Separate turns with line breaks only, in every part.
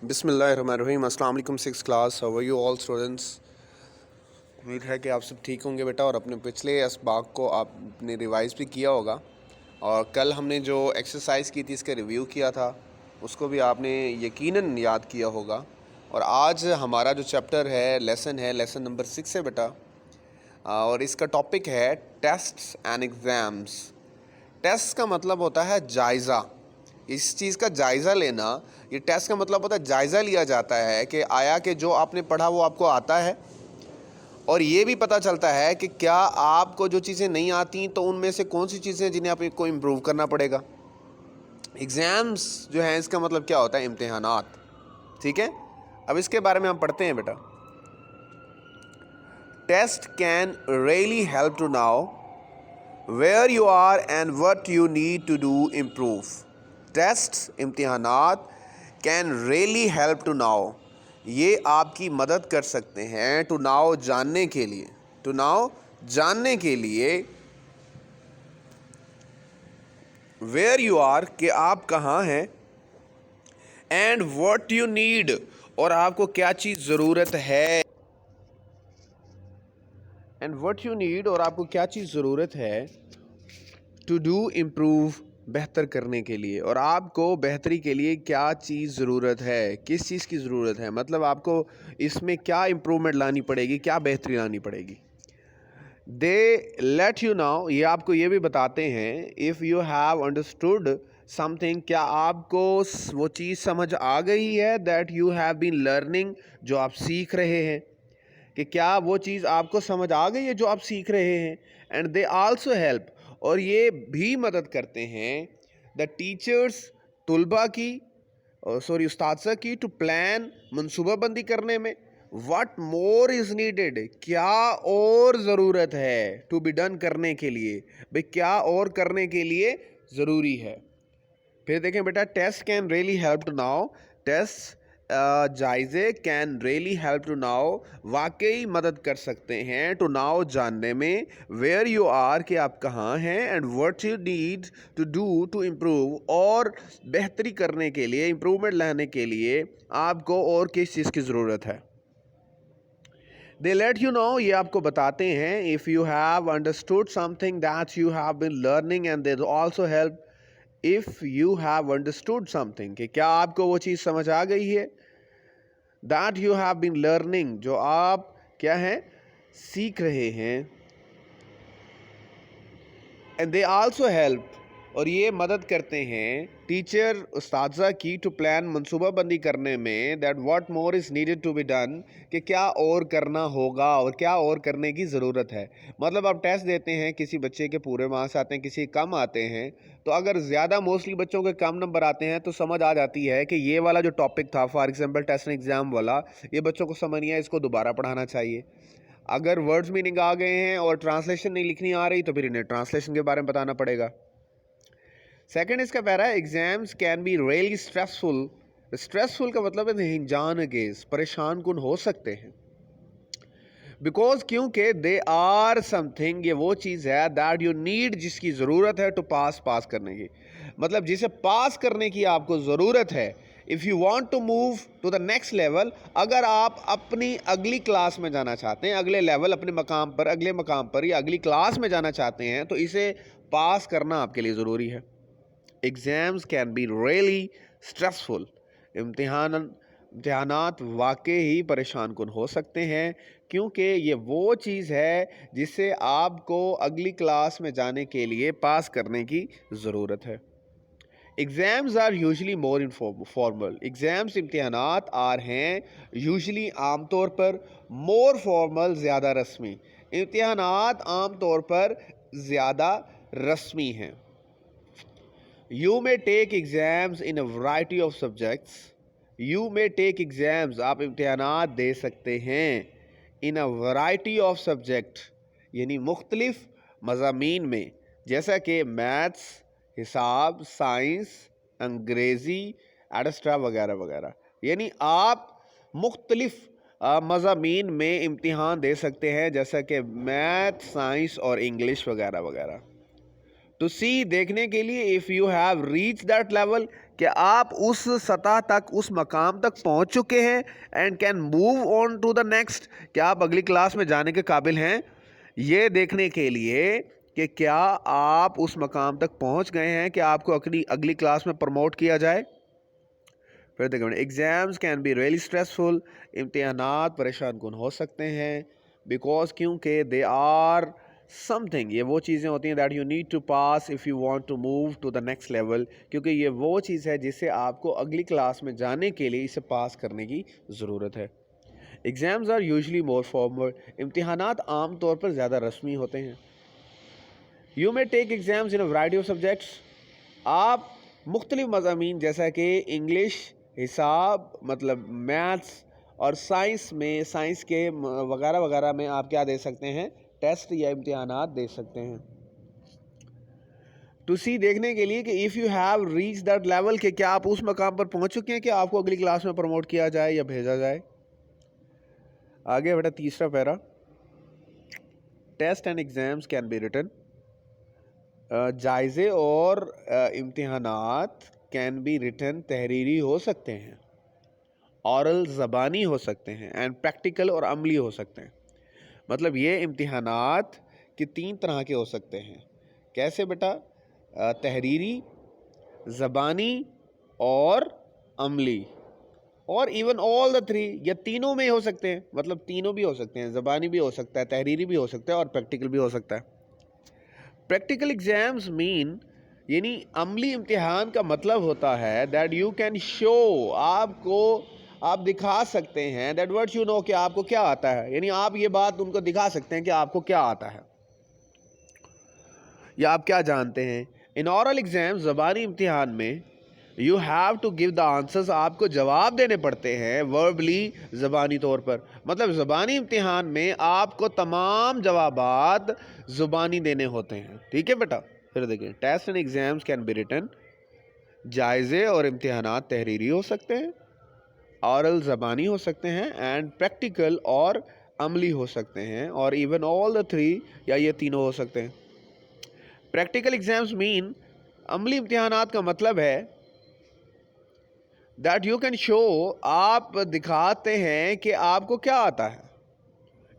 بسم اللہ الرحمن الرحیم. السلام علیکم. 6 class. How are you all students? امید ہے کہ آپ سب ٹھیک ہوں گے بیٹا، اور اپنے پچھلے اسباق کو آپ نے ریوائز بھی کیا ہوگا، اور کل ہم نے جو ایکسرسائز کی تھی اس کا ریویو کیا تھا، اس کو بھی آپ نے یقیناً یاد کیا ہوگا. اور آج ہمارا جو چیپٹر ہے لیسن نمبر 6 ہے بیٹا، اور اس کا ٹاپک ہے ٹیسٹس اینڈ ایگزامس. ٹیسٹ کا مطلب ہوتا ہے جائزہ، اس چیز کا جائزہ لینا. یہ ٹیسٹ کا مطلب ہوتا ہے جائزہ لیا جاتا ہے کہ آیا کہ جو آپ نے پڑھا وہ آپ کو آتا ہے، اور یہ بھی پتہ چلتا ہے کہ کیا آپ کو جو چیزیں نہیں آتی تو ان میں سے کون سی چیزیں جنہیں آپ کو امپروو کرنا پڑے گا. ایگزامس جو ہیں اس کا مطلب کیا ہوتا ہے؟ امتحانات. ٹھیک ہے، اب اس کے بارے میں ہم پڑھتے ہیں بیٹا. Test can really help to know where you are and what you need to do improve. Test, امتحانات can really help to now. یہ آپ کی مدد کر سکتے ہیں to now جاننے کے لیے. to now جاننے کے لیے where you are کہ آپ کہاں ہیں، and what you need اور آپ کو کیا چیز ضرورت ہے. and what you need اور آپ کو کیا چیز ضرورت ہے ٹو ڈو امپروو بہتر کرنے کے لیے. اور آپ کو بہتری کے لیے کیا چیز ضرورت ہے، کس چیز کی ضرورت ہے، مطلب آپ کو اس میں کیا امپرومنٹ لانی پڑے گی، کیا بہتری لانی پڑے گی. دے لیٹ یو ناؤ یہ آپ کو یہ بھی بتاتے ہیں if you have understood some thing کیا آپ کو وہ چیز سمجھ آ گئی ہے that you have been learning جو آپ سیکھ رہے ہیں، کہ کیا وہ چیز آپ کو سمجھ آ گئی ہے جو آپ سیکھ رہے ہیں. اینڈ دے آلسو ہیلپ اور یہ بھی مدد کرتے ہیں دا ٹیچرس طلباء کی اساتذہ کی ٹو پلان منصوبہ بندی کرنے میں. واٹ مور از نیڈیڈ کیا اور ضرورت ہے ٹو بی ڈن کرنے کے لیے، بھئی کیا اور کرنے کے لیے ضروری ہے. پھر دیکھیں بیٹا test can really help to know. Test جائزے can really help to know واقعی مدد کر سکتے ہیں ٹو ناؤ جاننے میں ویئر یو آر کہ آپ کہاں ہیں، and what you need to do to improve اور بہتری کرنے کے لیے، امپروومنٹ لانے کے لیے آپ کو اور کس چیز کی ضرورت ہے. دے لیٹ یو نو یہ آپ کو بتاتے ہیں if you have understood some thing that you have been learning and they also help if you have understood something کہ کیا آپ کو وہ چیز سمجھ آ گئی ہے that you have been learning جو آپ کیا ہیں سیکھ رہے ہیں. and they also help اور یہ مدد کرتے ہیں ٹیچر اساتذہ کی ٹو پلان منصوبہ بندی کرنے میں that what more is needed to be done کہ کیا اور کرنا ہوگا اور کیا اور کرنے کی ضرورت ہے. مطلب آپ ٹیسٹ دیتے ہیں، کسی بچے کے پورے مارکس آتے ہیں، کسی کم آتے ہیں، تو اگر زیادہ موسٹلی بچوں کے کم نمبر آتے ہیں تو سمجھ آ جاتی ہے کہ یہ والا جو ٹاپک تھا for example test and exam والا، یہ بچوں کو سمجھ نہیں ہے، اس کو دوبارہ پڑھانا چاہیے. اگر ورڈز میننگ آ گئے ہیں اور ٹرانسلیشن نہیں لکھنی آ رہی تو پھر انہیں ٹرانسلیشن کے بارے میں بتانا پڑے گا. سیکنڈ اس کا para exams can be really stressful. Stressful کا مطلب ہے ہنجان انگیز، پریشان کن ہو سکتے ہیں. بیکاز کیونکہ دے آر سم تھنگ یہ وہ چیز ہے دیٹ یو نیڈ جس کی ضرورت ہے ٹو پاس کرنے کی، مطلب جسے پاس کرنے کی آپ کو ضرورت ہے. If you want to move to the next level اگر آپ اپنی اگلی کلاس میں جانا چاہتے ہیں، اگلے لیول اپنے مقام پر، اگلے مقام پر یا اگلی کلاس میں جانا چاہتے ہیں تو اسے پاس کرنا آپ کے لیے ضروری ہے. Exams can be really stressful. امتحانات واقعی ہی پریشان کن ہو سکتے ہیں کیونکہ یہ وہ چیز ہے جسے آپ کو اگلی کلاس میں جانے کے لیے پاس کرنے کی ضرورت ہے. Exams are usually more formal. Exams امتحانات ہیں یوزلی عام طور پر مور فارمل زیادہ رسمی. امتحانات عام طور پر زیادہ رسمی ہیں. You may take exams in a variety of subjects. You may take exams آپ امتحانات دے سکتے ہیں in a variety of subject یعنی مختلف مضامین میں، جیسا کہ میتھس، حساب، سائنس، انگریزی ایٹسٹرا وغیرہ وغیرہ. یعنی آپ مختلف مضامین میں امتحان دے سکتے ہیں جیسا کہ میتھ، سائنس اور انگلش وغیرہ وغیرہ. ٹو سی دیکھنے کے لیے, if you have reach that level کہ آپ اس سطح تک, اس مقام تک پہنچ چکے ہیں, and can move on to the next کہ آپ اگلی کلاس میں جانے کے قابل ہیں. یہ دیکھنے کے لیے کہ کیا آپ اس مقام تک پہنچ گئے ہیں کہ آپ کو اگلی کلاس میں پروموٹ کیا جائے. پھر دیکھیں exams can be really stressful, امتحانات پریشان کن ہو سکتے ہیں, بیکاز کیونکہ دے آر سم تھنگ, یہ وہ چیزیں ہوتی ہیں that you need to pass if you want to move to the next level, کیونکہ یہ وہ چیز ہے جسے آپ کو اگلی کلاس میں جانے کے لیے اسے پاس کرنے کی ضرورت ہے. Exams are usually more formal, امتحانات عام طور پر زیادہ رسمی ہوتے ہیں. You may take exams in a variety of subjects, آپ مختلف مضامین جیسا کہ انگلش, حساب مطلب میتھس اور سائنس کے وغیرہ وغیرہ میں آپ کیا دے سکتے ہیں, ٹیسٹ یا امتحانات دے سکتے ہیں. ٹو سی دیکھنے کے لیے کہ if you have reach that level کہ کیا آپ اس مقام پر پہنچ چکے ہیں کہ آپ کو اگلی کلاس میں پروموٹ کیا جائے یا بھیجا جائے. آگے بیٹا تیسرا para, test and exams can be written, جائزے اور امتحانات کین بی ریٹن تحریری ہو سکتے ہیں, اورل زبانی ہو سکتے ہیں, اینڈ پریکٹیکل اور عملی ہو سکتے ہیں. مطلب یہ امتحانات کے 3 طرح کے ہو سکتے ہیں. کیسے بیٹا؟ تحریری, زبانی اور عملی, اور ایون آل دا 3 یا تینوں میں ہو سکتے ہیں. مطلب تینوں بھی ہو سکتے ہیں, زبانی بھی ہو سکتا ہے, تحریری بھی ہو سکتا ہے اور پریکٹیکل بھی ہو سکتا ہے. پریکٹیکل ایگزامز مین یعنی عملی امتحان کا مطلب ہوتا ہے دیٹ یو کین شو, آپ دکھا سکتے ہیں دیٹ واٹ یو نو کہ آپ کو کیا آتا ہے, یعنی آپ یہ بات ان کو دکھا سکتے ہیں کہ آپ کو کیا آتا ہے یا آپ کیا جانتے ہیں. ان اورل ایگزام زبانی امتحان میں you have to give the answers, آپ کو جواب دینے پڑتے ہیں وربلی, زبانی طور پر. مطلب زبانی امتحان میں آپ کو تمام جوابات زبانی دینے ہوتے ہیں. ٹھیک ہے بیٹا. پھر دیکھیں test and exams can be written, جائزے اور امتحانات تحریری ہو سکتے ہیں, اورل زبانی ہو سکتے ہیں, اینڈ پریکٹیکل اور عملی ہو سکتے ہیں, اور ایون آل دا 3 یا یہ تینوں ہو سکتے ہیں. پریکٹیکل ایگزامز مین عملی امتحانات کا مطلب ہے دیٹ یو کین شو, آپ دکھاتے ہیں کہ آپ کو کیا آتا ہے.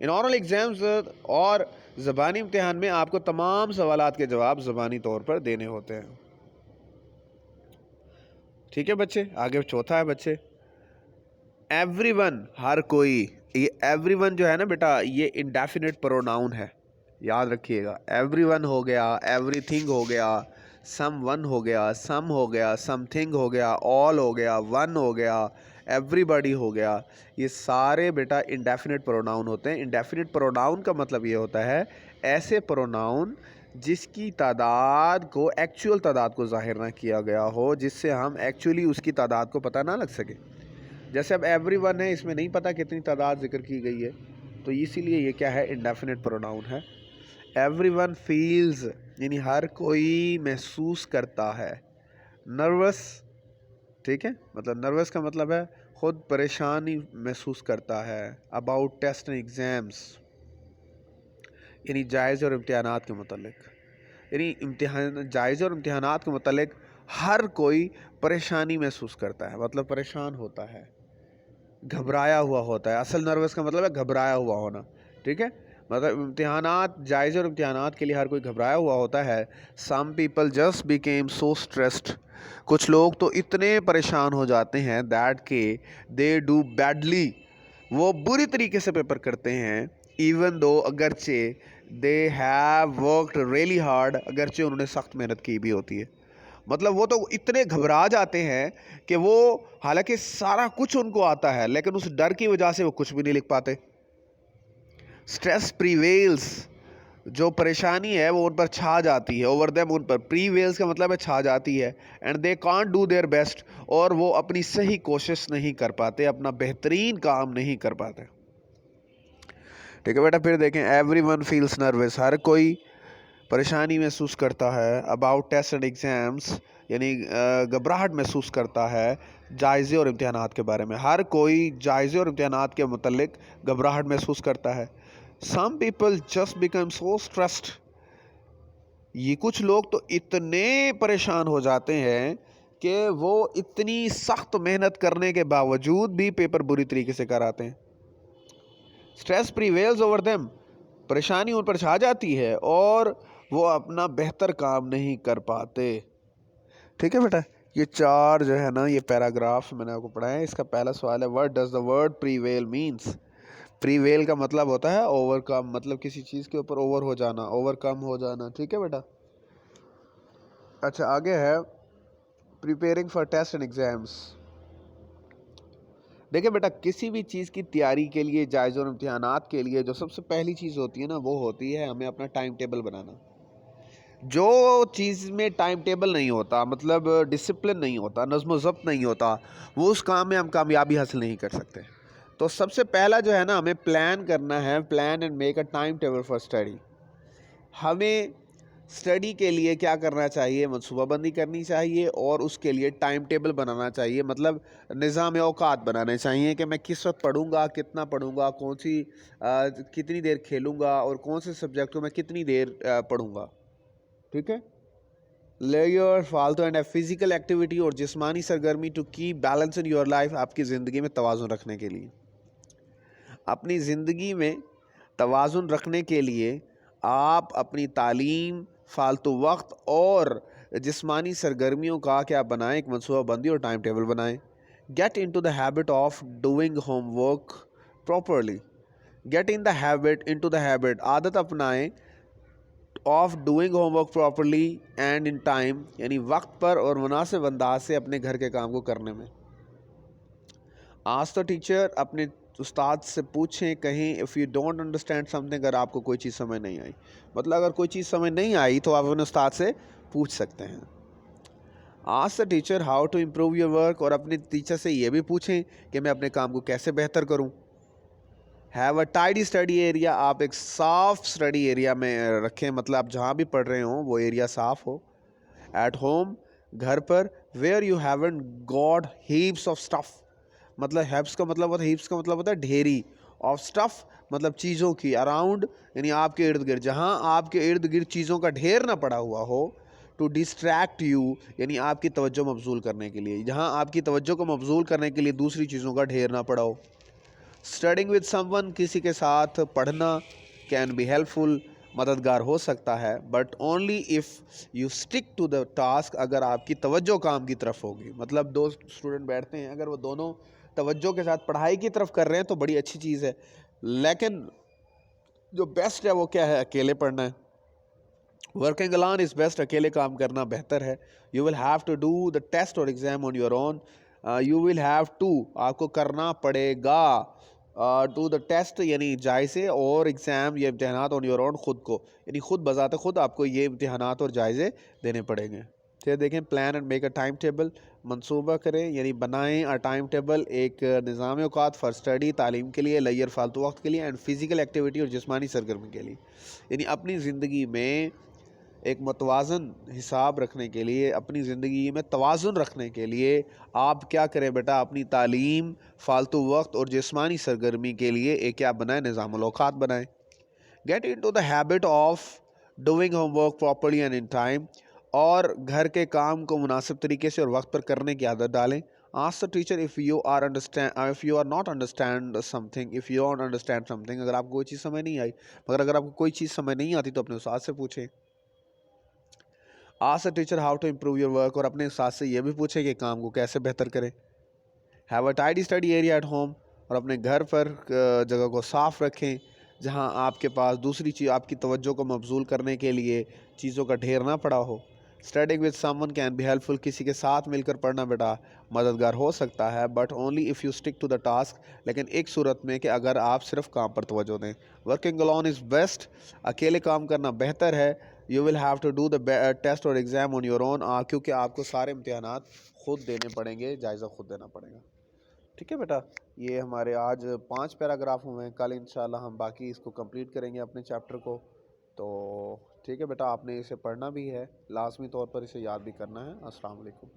ان اورل ایگزامز اور زبانی امتحان میں آپ کو تمام سوالات کے جواب زبانی طور پر دینے ہوتے ہیں. ٹھیک ہے بچے. آگے چوتھا ہے بچے, ایوری ون, ہر کوئی. یہ ایوری ون جو ہے نا بیٹا یہ انڈیفینٹ پروناؤن ہے, یاد رکھیے گا. ایوری ون ہو گیا, ایوری تھنگ ہو گیا, سم ون ہو گیا, سم ہو گیا, سم تھنگ ہو گیا, آل ہو گیا, ون ہو گیا, ایوری باڈی ہو گیا. یہ سارے بیٹا انڈیفینٹ پروناؤن ہوتے ہیں. انڈیفینٹ پروناؤن کا مطلب یہ ہوتا ہے ایسے پروناؤن جس کی تعداد کو ایکچوئل تعداد کو ظاہر نہ کیا گیا ہو, جس سے ہم ایکچولی اس کی تعداد کو پتہ نہ لگ سکے. جیسے اب ایوری ون ہے, اس میں نہیں پتہ کتنی تعداد ذکر کی گئی ہے, تو اسی لیے یہ کیا ہے, انڈیفینٹ پروناؤن ہے. ایوری ون فیلز یعنی ہر کوئی محسوس کرتا ہے. نروس, ٹھیک ہے, مطلب نروس کا مطلب ہے خود پریشانی محسوس کرتا ہے. اباؤٹ ٹیسٹ اینڈ ایگزامس یعنی جائزے اور امتحانات کے متعلق, یعنی جائزے اور امتحانات کے متعلق ہر کوئی پریشانی محسوس کرتا ہے, مطلب پریشان ہوتا ہے, گھبرایا ہوا ہوتا ہے. اصل نروس کا مطلب ہے گھبرایا ہوا ہونا. ٹھیک ہے, مطلب امتحانات, جائزے اور امتحانات کے لیے ہر کوئی گھبرایا ہوا ہوتا ہے. Some people just became so stressed, کچھ لوگ تو اتنے پریشان ہو جاتے ہیں دیٹ کہ دے ڈو بیڈلی, وہ بری طریقے سے پیپر کرتے ہیں. ایون دو, اگرچہ they have worked really hard, اگرچہ انہوں نے سخت محنت کی بھی ہوتی ہے. مطلب وہ تو اتنے گھبرا جاتے ہیں کہ وہ حالانکہ سارا کچھ ان کو آتا ہے لیکن اس ڈر کی وجہ سے وہ کچھ بھی نہیں لکھ پاتے. اسٹریس پریویلز, جو پریشانی ہے وہ ان پر چھا جاتی ہے. اوور دیم, ان پر. پریویلز کا مطلب ہے چھا جاتی ہے. And they can't do their best, اور وہ اپنی صحیح کوشش نہیں کر پاتے, اپنا بہترین کام نہیں کر پاتے. ٹھیک ہے بیٹا. پھر دیکھیں ایوری ون فیلز نروس, ہر کوئی پریشانی محسوس کرتا ہے. اباؤٹ ٹیسٹ اینڈ ایگزامس یعنی گھبراہٹ محسوس کرتا ہے جائزے اور امتحانات کے بارے میں. ہر کوئی جائزے اور امتحانات کے متعلق گھبراہٹ محسوس کرتا ہے. Some people just become so stressed یہ کچھ لوگ تو اتنے پریشان ہو جاتے ہیں کہ وہ اتنی سخت محنت کرنے کے باوجود بھی پیپر بری طریقے سے کراتے ہیں. Stress prevails over them. پریشانی ان پر چھا جاتی ہے اور وہ اپنا بہتر کام نہیں کر پاتے. ٹھیک ہے بیٹا, یہ 4 جو ہے نا یہ پیراگراف میں نے آپ کو پڑھایا ہے. اس کا پہلا سوال ہے what does the word prevail means. Prevail کا مطلب ہوتا ہے اوور کم, مطلب کسی چیز کے اوپر اوور ہو جانا, اوور کم ہو جانا. ٹھیک ہے بیٹا. اچھا آگے ہے preparing for tests and exams. دیکھیں بیٹا, کسی بھی چیز کی تیاری کے لیے, جائزوں اور امتحانات کے لیے جو سب سے پہلی چیز ہوتی ہے نا وہ ہوتی ہے ہمیں اپنا ٹائم ٹیبل بنانا. جو چیز میں ٹائم ٹیبل نہیں ہوتا, مطلب ڈسپلن نہیں ہوتا, نظم و ضبط نہیں ہوتا, وہ اس کام میں ہم کامیابی حاصل نہیں کر سکتے. تو سب سے پہلا جو ہے نا ہمیں پلان کرنا ہے, plan and make a time table for study. ہمیں اسٹڈی کے لیے کیا کرنا چاہیے, منصوبہ بندی کرنی چاہیے اور اس کے لیے ٹائم ٹیبل بنانا چاہیے, مطلب نظام اوقات بنانے چاہیے کہ میں کس وقت پڑھوں گا, کتنا پڑھوں گا, کتنی دیر کھیلوں گا اور کون سے سبجیکٹوں میں کتنی دیر پڑھوں گا. ٹھیک ہے. لیئر فالتو اینڈ فزیکل ایکٹیویٹی اور جسمانی سرگرمی to keep balance in your life. آپ کی زندگی میں توازن رکھنے کے لیے, اپنی زندگی میں توازن رکھنے کے لیے آپ اپنی تعلیم, فالتو وقت اور جسمانی سرگرمیوں کا کیا بنائیں, ایک منصوبہ بندی اور ٹائم ٹیبل بنائیں. Get into the habit of doing homework properly. Get in the habit, into the habit, عادت اپنائیں, of doing homework properly and in time, یعنی وقت پر اور مناسب انداز سے اپنے گھر کے کام کو کرنے میں. آسک دا ٹیچر, اپنے استاد سے پوچھیں, کہیں if you don't understand some thing, اگر آپ کو کوئی چیز سمجھ نہیں آئی, مطلب اگر کوئی چیز سمجھ نہیں آئی تو آپ اپنے استاد سے پوچھ سکتے ہیں. Ask the teacher how to improve your work, اور اپنے ٹیچر سے یہ بھی پوچھیں کہ میں اپنے کام کو کیسے بہتر کروں. Have a tidy study area, آپ ایک صاف اسٹڈی ایریا میں رکھیں, مطلب آپ جہاں بھی پڑھ رہے ہوں وہ ایریا صاف ہو. ایٹ ہوم, گھر پر, where you haven't got heaps of stuff, مطلب ہیپس کا مطلب ہوتا ہے, ہیپس کا مطلب ہوتا ہے ڈھیری, آف اسٹف مطلب چیزوں کی, اراؤنڈ یعنی آپ کے ارد گرد, جہاں آپ کے ارد گرد چیزوں کا ڈھیر نہ پڑا ہوا ہو. ٹو ڈسٹریکٹ یو, یعنی آپ کی توجہ مبذول کرنے کے لیے, جہاں آپ کی توجہ کو مبذول کرنے کے لیے دوسری چیزوں کا ڈھیر نہ پڑا ہو. اسٹڈنگ ود سم ون, کسی کے ساتھ پڑھنا, کین بی ہیلپ فل, مددگار ہو سکتا ہے, but only if you stick to the task, اگر آپ کی توجہ کام کی طرف ہوگی. مطلب 2 اسٹوڈنٹ بیٹھتے ہیں, اگر وہ دونوں توجہ کے ساتھ پڑھائی کی طرف کر رہے ہیں تو بڑی اچھی چیز ہے, لیکن جو بیسٹ ہے وہ کیا ہے, اکیلے پڑھنا ہے. ورکنگ alone از بیسٹ, اکیلے کام کرنا بہتر ہے. You will have to do the test اور exam on your own. You will have to, آپ کو کرنا پڑے گا, ٹو دا ٹیسٹ یعنی جائزے, اور ایگزام یہ امتحانات آن یور اون, خود کو, یعنی خود بذات خود آپ کو یہ امتحانات اور جائزے دینے پڑیں گے. پھر دیکھیں plan and make a time table, منصوبہ کریں یعنی بنائیں اے ٹائم ٹیبل, ایک نظام اوقات فار اسٹڈی, تعلیم کے لیے, لیئر فالتو وقت کے لیے, اینڈ فزیکل ایکٹیویٹی اور جسمانی سرگرمی کے لیے. یعنی اپنی زندگی میں ایک متوازن حساب رکھنے کے لیے, اپنی زندگی میں توازن رکھنے کے لیے آپ کیا کریں بیٹا, اپنی تعلیم, فالتو وقت اور جسمانی سرگرمی کے لیے ایک کیا بنائیں, نظام الاوقات بنائیں. Get into the habit of doing homework properly and in time, اور گھر کے کام کو مناسب طریقے سے اور وقت پر کرنے کی عادت ڈالیں. Ask the teacher if you are not understand something, اگر آپ کو کوئی چیز سمجھ نہیں آئی, مگر اگر آپ کو کوئی چیز سمجھ نہیں آتی تو اپنے استاد سے پوچھیں. Ask the teacher how to improve your work, اور اپنے استاد سے یہ بھی پوچھیں کہ کام کو کیسے بہتر کریں. Have a tidy study area at home, اور اپنے گھر پر جگہ کو صاف رکھیں جہاں آپ کے پاس دوسری چیز, آپ کی توجہ کو مبذول کرنے کے لیے چیزوں کا ڈھیر نہ پڑا ہو. Studying with someone can be helpful, کسی کے ساتھ مل کر پڑھنا بیٹا مددگار ہو سکتا ہے, but only if you stick to the task, لیکن ایک صورت میں کہ اگر آپ صرف کام پر توجہ دیں. ورکنگ alone از بیسٹ, اکیلے کام کرنا بہتر ہے. You will have to do the test اور ایگزام آن یور اون, کیونکہ آپ کو سارے امتحانات خود دینے پڑیں گے, جائزہ خود دینا پڑے گا. ٹھیک ہے بیٹا, یہ ہمارے آج 5 پیراگراف ہوئے ہیں, کل انشاءاللہ ہم باقی اس کو کمپلیٹ کریں گے اپنے چیپٹر کو. تو ٹھیک ہے بیٹا, آپ نے اسے پڑھنا بھی ہے, لازمی طور پر اسے یاد بھی کرنا ہے. السلام علیکم.